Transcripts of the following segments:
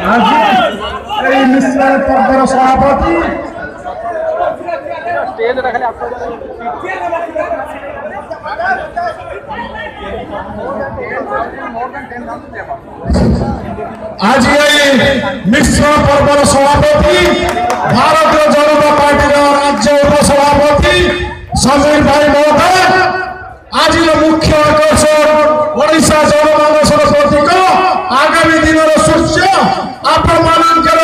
आज मिश्रण पर्वर सभापति आज मिश्रण पर्वर सभापति भारतीय जनता पार्टी राज्य उपसभापति समीर भाई महोदय आज मुख्य आकर्षण ओडिशा जनमानस प्रतीक आगामी दिन सूर्य आपण मानकर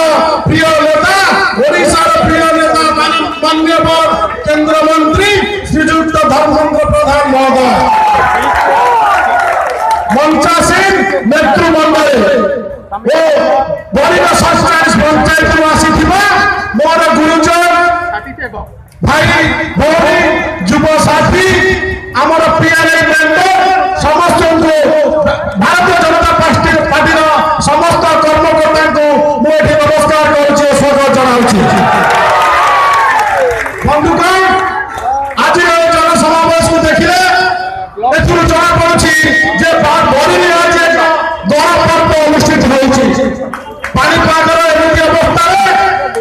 प्रिय नेता ओडिशा प्रिय नेता माननीय केंद्र मंत्री श्रीजुक्त धर्मेंद्र प्रधान महोदय मंचासीन नेतृमंडल बड़िया 47 पंचायत आसी मोर गुरुजन भाई भौणी युव साथी आमर पीआरआई मेंबर समस्त भारतीय जनता पार्टी समस्त कर्मकर्ता को मुझे नमस्कार कर स्वागत जनाऊँ। बंधुगण आज जनसमावेश को देखिए जना पड़ी बड़ी आज एक गण पर्व अनुष्ठित होपागर एमती अवस्था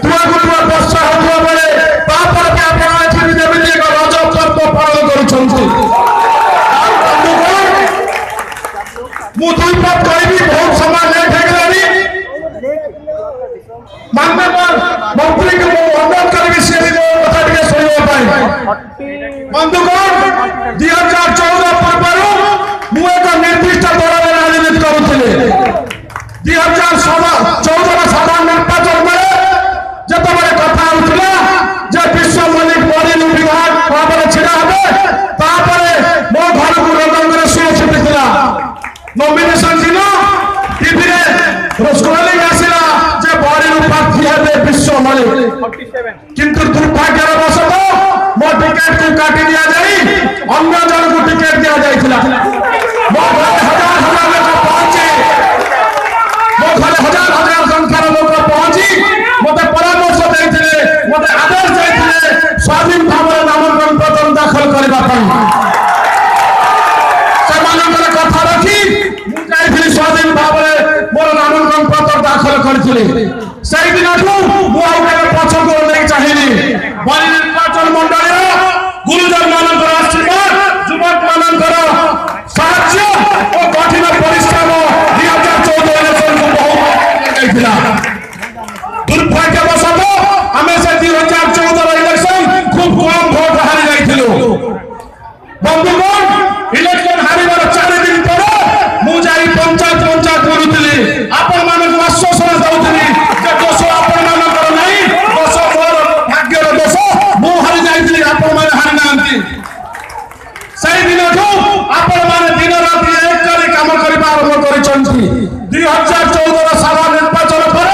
तुआकु तुआ वर्षा होता बेले एक रज पर्व पालन कर मु दुई पद कहि बहुत समय लेट हो माननीय मंत्री को अनुरोध करी सी कथा टे शुणा बंधुगण 2014 पूर्व मु एक निर्दिष्ट दल में राजनीति करुले 2014 साधारण निर्वाचन में जिते कथा होता विश्व मलिक बड़ी विभाग भाव छिड़ा हे मो घर को रंग सुरक्षित नॉमिनेशन दिन टीवी स्क्रोलिंग आसला बड़ी प्रार्थी हे विश्व मलिक किंतु दुर्भाग्य वशतः मो टिकेट को काटी दि जाए अन्य जन को टिकेट दि जाइए मो घर हजार हजार लोग पहुंचे मो घर हजार हजार संख्यार लोग पहुंची मत परामर्श देते मत आदेश देते स्वाधीन भाव नामांकन पत्र दाखल करने कथा रखी मुझे स्वाधीन भाव मोर नामांकन पत्र दाखल करी से दिन पछक नहीं चाहिए बड़ी निर्वाचन मंडल गुरुजन मान आशीर्वाद युवक मान साहय और कठिन परिश्रम 2014 इलेक्शन को बहुत दुर्भाग्यवशतः आम से 2014 इलेक्शन खूब कम भोट हारी जाइलु बंधुगण इलेक्शन हारिबार 4 दिन पर मुझे पंचायत करुली आपण मानक आश्वासन दउथली जे दोष आपण मानकर नहीं दोष मोर भाग्यर दोष मु हारि जाइली आपण मान हारि नांती सही दिन आपण मान दिन रात एक करी काम करबा आरंभ करिसंती 2014 साधारण निर्वाचन पर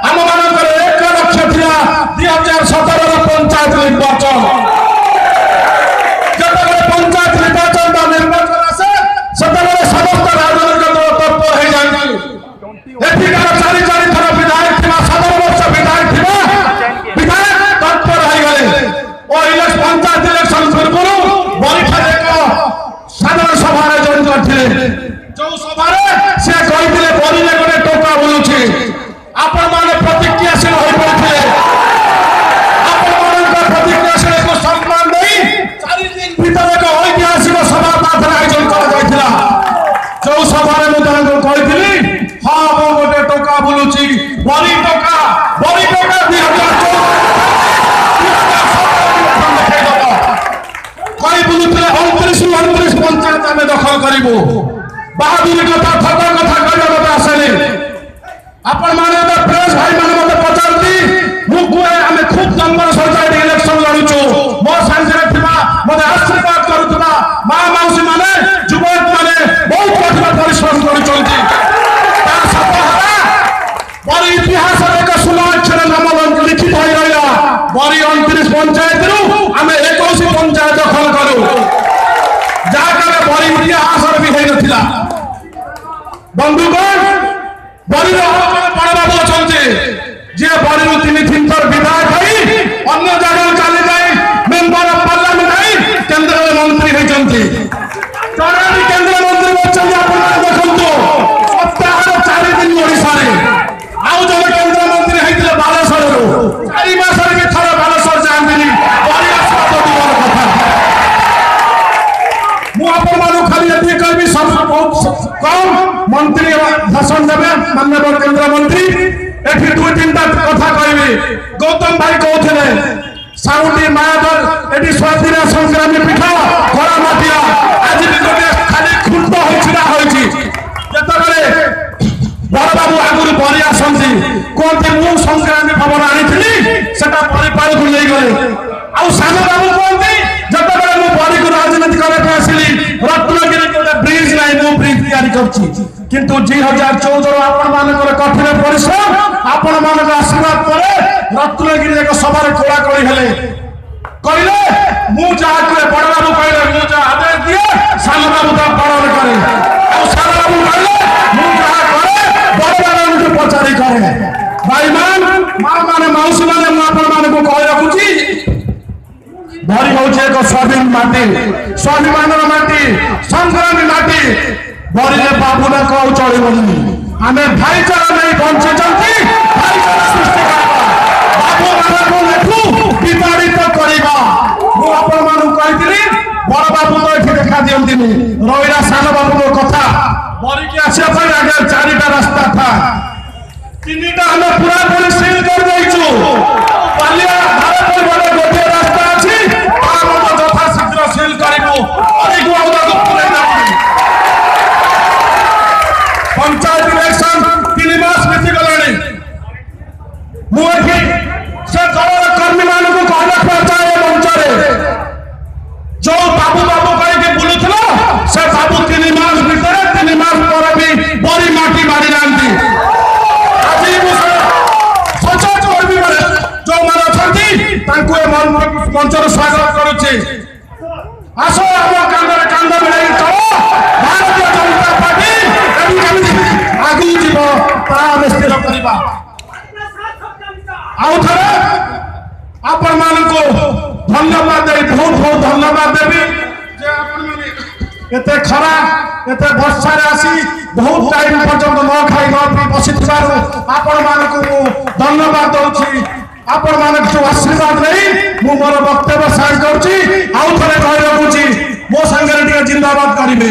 हम मानकर 1 लक्ष्य थिला 2017 रो पंचायत निर्वाचन पंचायत निर्वाचन आसे सतबले समस्त राजनीतिक दल तत्पर हो जाए एथिकार 4 थर विधायक थिबा 7 वर्ष विधायक थिबा विधायक तत्पर हो गले और पंचायत इलेक्शन पूर्व बड़ी एक साधारण सभा जॉइन करथिले जो सभा से कहिथिले बड़ी गोटे टोका बोलुछि आपण माने प्रतिक्रियाशील होई पड़िथिले आपण मानक प्रतिक्रियाशील को सम्मान नहीं 4 दिन भीतर एक ऐतिहासिक सभा प्रार्थना आयोजन करा जो सभा कही हाँ मो गोटे टोका बोलुची बड़ी टोका 2014 कई बुलुले 29 पंचायत आम दखल करूँ बहादुरी कथा थक कथा कहना मत आसने आपण मैंने प्रेस भाई मैंने मत पचारती मुझे आम खूब जंगल सजाई इलेक्शन लड़ुचु मो सांगे मत आशीर्वाद करुवा माँ मौसी मैंने युवक मैंने बहुत कठिन परिश्रम कर बड़ी इतिहास एक सुनाक्षर नाम लिखित हो रहा बड़ी 29 पंचायत आम 21 पंचायत दखल करूँ जहाँ बड़ी इतिहास भी होता बंधुगण बड़ी बड़ बाबू अच्छा जी बड़ी 3 थर विधायक हो अन्य जगह चली जाए मेम्बर ऑफ पार्लियामेंट केंद्र मंत्री होती केंद्र मंत्री देखो सप्ताह 4 दिन ओडिशा आउ मंत्री भाषण देवे माननीय केंद्रमंत्री एठी 2-3टा कथा कहबे गौतम भाई कहथिले साउंडी मायाधर एठी स्वाधीनता संग्रामी पीठ खरा माटिया आज भी गोटे खाली खुंट हो छिड़ा होइछि जेतबेले बड़ बाबू आगुरी बरी आसंती कहते मु संग्रामी खबर आनिथिली सेटा परिपाल को ले गले आ सान बाबू कहते जेतबेले मु बरी को राजनीति करे पे आसिली रत्नगिरी गोटे ब्रिज नाही मु ब्रिज तैयारी करछि किंतु 2014 आपण मानकर कठिन परिश्रम आपण मानकर आशीर्वाद परे रत्नगिरी एक सभा कोड़ा कोड़ी हेले कहले मु जहा करे बड़ बाबू कहले मु जहा आदेश दिए सान बाबू ता पालन करे आ सान बाबू कहले मु जहा करे बड़ बाबू को पचारी करे भाईमान मां माने मौसी माने मु आपण मान को कह रखुची भरी होचे एक स्वाधीन माटी स्वाभिमानर माटी संग्रामी माटी बरिले बाबूना कहू चलिबनी आमे भाईचारा नहीं बंचे चलती भाईचारा सृष्टि करबा बाबू मानक लेखु विताड़ित करबा मु आपण मानु कहितली बड़ बाबू तो एठी देखा दियंतिनी रहिला सान बाबू कथा बरी के आसे पर आगे 4टा रास्ता था 3टा हम पूरा पूरी सील कर देइछु पालिया भारत बड़े गोटे रास्ता अछि हम तो यथा शीघ्र सील करिबो अरे गुआउदा को पूरे नाही पंचायत इलेक्शन 3 मास बीती गलानी मुझे से दलर कर्मी मान को कहना पड़ता मंचरे जो बाबू बाबू कह बुलूला से बाबू 3 मास भीतर 3 मास पर भी बड़ी माटी मारी जाती आज सचोट कर्मी जो मैंने मंचर स्वागत करुचे आसो आम कांदे कांद मिले चलो भारतीय जनता पार्टी आगे जीव ताम स्थिर करवा आउ थे आपण मान को धन्यवाद दे बहुत बहुत धन्यवाद देवी एते खरा एते वर्षा आसी बहुत टाइम पर्यंत न खाई न पी बसी आपण मान को धन्यवाद दउछि आपण मान जो आशीर्वाद नहीं मु मोर वक्तव्य साइज करछि आउ थरे कहि रखुछि मो संगे टिके जिंदाबाद करिवे।